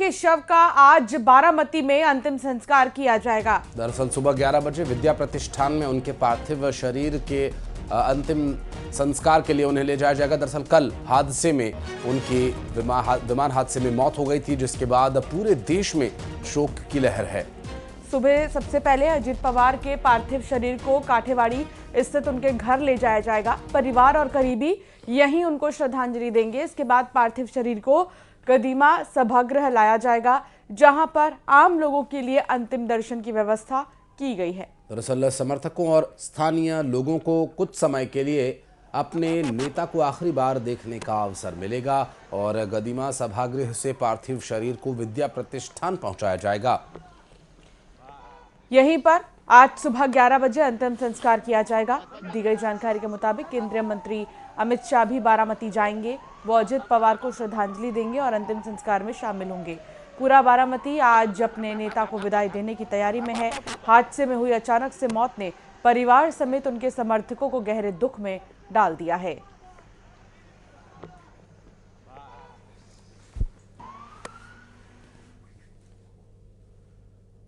के शव का आज बारामती में अंतिम संस्कार किया जाएगा। दरअसल सुबह 11 बजे विद्या प्रतिष्ठान में उनके पार्थिव शरीर के अंतिम संस्कार के लिए उन्हें ले जाया जाएगा। दरअसल कल हादसे में उनकी विमान हादसे में मौत हो गई थी, जिसके बाद पूरे देश में शोक की लहर है। सुबह सबसे पहले अजीत पवार के पार्थिव शरीर को काठेवाड़ी स्थित उनके घर ले जाया जाएगा। परिवार और करीबी यहीं उनको श्रद्धांजलि देंगे। इसके बाद पार्थिव शरीर को कदीमा सभागृह लाया जाएगा, जहां पर आम लोगों के लिए अंतिम दर्शन की व्यवस्था की गई है। दरअसल समर्थकों और स्थानीय लोगों को कुछ समय के लिए अपने नेता को आखिरी बार देखने का अवसर मिलेगा और गदीमा सभागृह से पार्थिव शरीर को विद्या प्रतिष्ठान पहुंचाया जाएगा। यहीं पर आज सुबह 11 बजे अंतिम संस्कार किया जाएगा। दी गई जानकारी के मुताबिक केंद्रीय मंत्री अमित शाह भी बारामती जाएंगे। वो अजित पवार को श्रद्धांजलि देंगे और अंतिम संस्कार में शामिल होंगे। पूरा बारामती आज अपने नेता को विदाई देने की तैयारी में है। हादसे में हुई अचानक से मौत ने परिवार समेत उनके समर्थकों को गहरे दुख में डाल दिया है।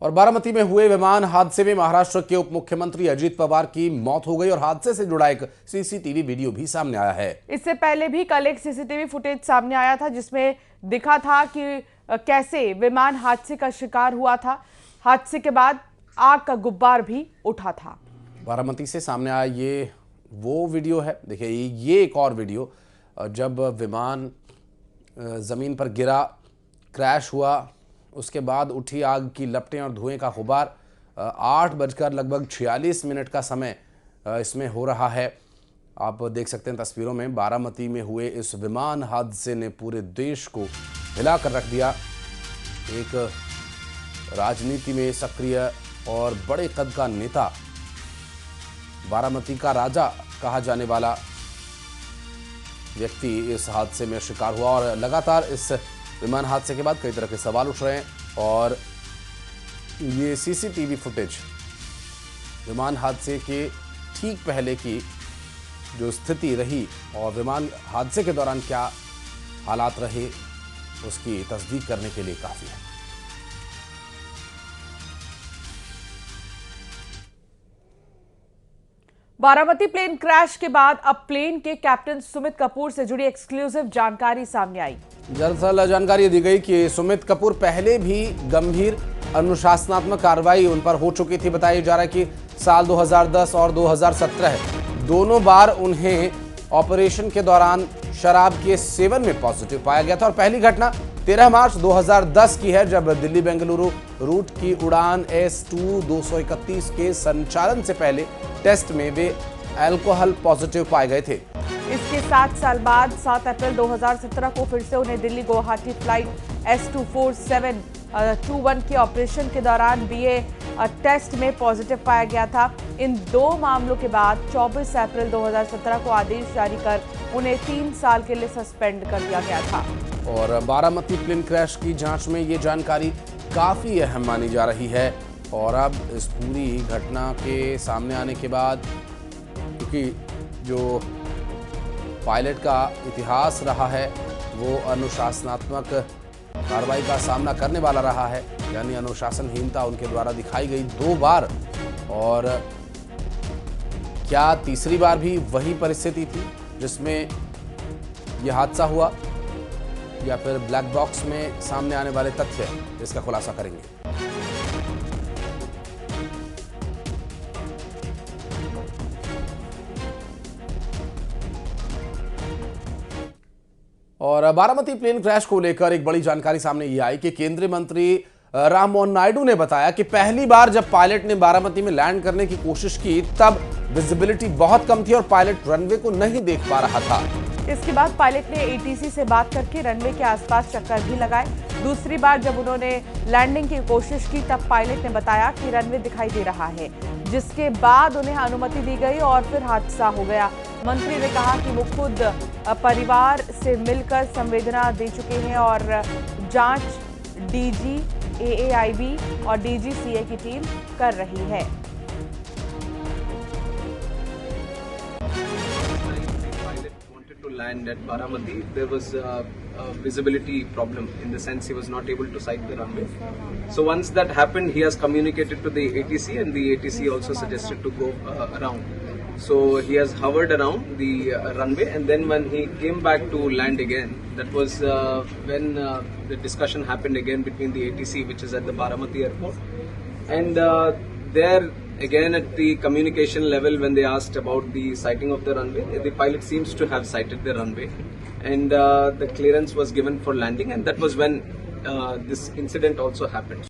और बारामती में हुए विमान हादसे में महाराष्ट्र के उप मुख्यमंत्री अजित पवार की मौत हो गई और हादसे से जुड़ा एक सीसीटीवी वीडियो भी सामने आया है। इससे पहले भी कल एक सीसीटीवी फुटेज सामने आया था, जिसमें दिखा था कि कैसे विमान हादसे का शिकार हुआ था। हादसे के बाद आग का गुब्बार भी उठा था। बारामती से सामने आया ये वो वीडियो है। देखिए, ये एक और वीडियो जब विमान जमीन पर गिरा, क्रैश हुआ, उसके बाद उठी आग की लपटें और धुएं का गुबार। 8:46 का समय इसमें हो रहा है। आप देख सकते हैं तस्वीरों में। बारामती में हुए इस विमान हादसे ने पूरे देश को हिला कर रख दिया। एक राजनीति में सक्रिय और बड़े कद का नेता, बारामती का राजा कहा जाने वाला व्यक्ति इस हादसे में शिकार हुआ और लगातार इस विमान हादसे के बाद कई तरह के सवाल उठ रहे हैं। और ये सीसीटीवी फुटेज विमान हादसे के ठीक पहले की जो स्थिति रही और विमान हादसे के दौरान क्या हालात रहे, उसकी तस्दीक करने के लिए काफी है। बारामती प्लेन क्रैश के बाद अब प्लेन के कैप्टन सुमित कपूर से जुड़ी एक्सक्लूसिव जानकारी सामने आई। दरअसल जानकारी दी गई कि सुमित कपूर पहले भी गंभीर अनुशासनात्मक कार्रवाई उन पर हो चुकी थी। बताया जा रहा है कि साल 2010 और 2017 दोनों बार उन्हें ऑपरेशन के दौरान शराब के सेवन में पॉजिटिव पाया गया था। और पहली घटना 13 मार्च 2010 की है, जब दिल्ली बेंगलुरु रूट की उड़ान S2 231 के संचालन से पहले टेस्ट में वे अल्कोहल पॉजिटिव पाए गए थे। इसके 7 साल बाद 7 अप्रैल 2017 को फिर से उन्हें दिल्ली गुवाहाटी फ्लाइट S24721 के ऑपरेशन के दौरान BA टेस्ट में पॉजिटिव पाया गया था। इन दो मामलों के बाद 24 अप्रैल 2017 को आदेश जारी कर उन्हें 3 साल के लिए सस्पेंड कर दिया गया था। और बारामती प्लेन क्रैश की जांच में ये जानकारी काफी अहम मानी जा रही है। और अब इस पूरी घटना के सामने आने के बाद, क्योंकि जो पायलट का इतिहास रहा है वो अनुशासनात्मक कार्रवाई का सामना करने वाला रहा है, यानी अनुशासनहीनता उनके द्वारा दिखाई गई 2 बार। और क्या तीसरी बार भी वही परिस्थिति थी जिसमें यह हादसा हुआ, या फिर ब्लैक बॉक्स में सामने आने वाले तथ्य इसका खुलासा करेंगे। और बारामती प्लेन क्रैश को लेकर एक बड़ी जानकारी सामने ये आई कि केंद्रीय मंत्री राममोहन नायडू ने बताया कि पहली बार जब पायलट ने बारामती में लैंड करने की कोशिश की, तब विजिबिलिटी बहुत कम थी और पायलट रनवे को नहीं देख पा रहा था। इसके बाद पायलट ने ATC से बात करके रनवे के आसपास चक्कर भी लगाए। दूसरी बार जब उन्होंने लैंडिंग की कोशिश की, तब पायलट ने बताया कि रनवे दिखाई दे रहा है, जिसके बाद उन्हें अनुमति दी गई और फिर हादसा हो गया। मंत्री ने कहा कि वो खुद परिवार से मिलकर संवेदना दे चुके हैं और जांच DG, AAIB और DGCA की टीम कर रही है। Land at Baramati. There was visibility problem, in the sense he was not able to sight the runway. So once that happened, he has communicated to the ATC, and the ATC also suggested to go around. So he has hovered around the runway, and then when he came back to land again, that was when the discussion happened again between the ATC, which is at the Baramati airport, and there again at the communication level, when they asked about the sighting of the runway, the pilot seems to have sighted the runway, and the clearance was given for landing, and that was when this incident also happened.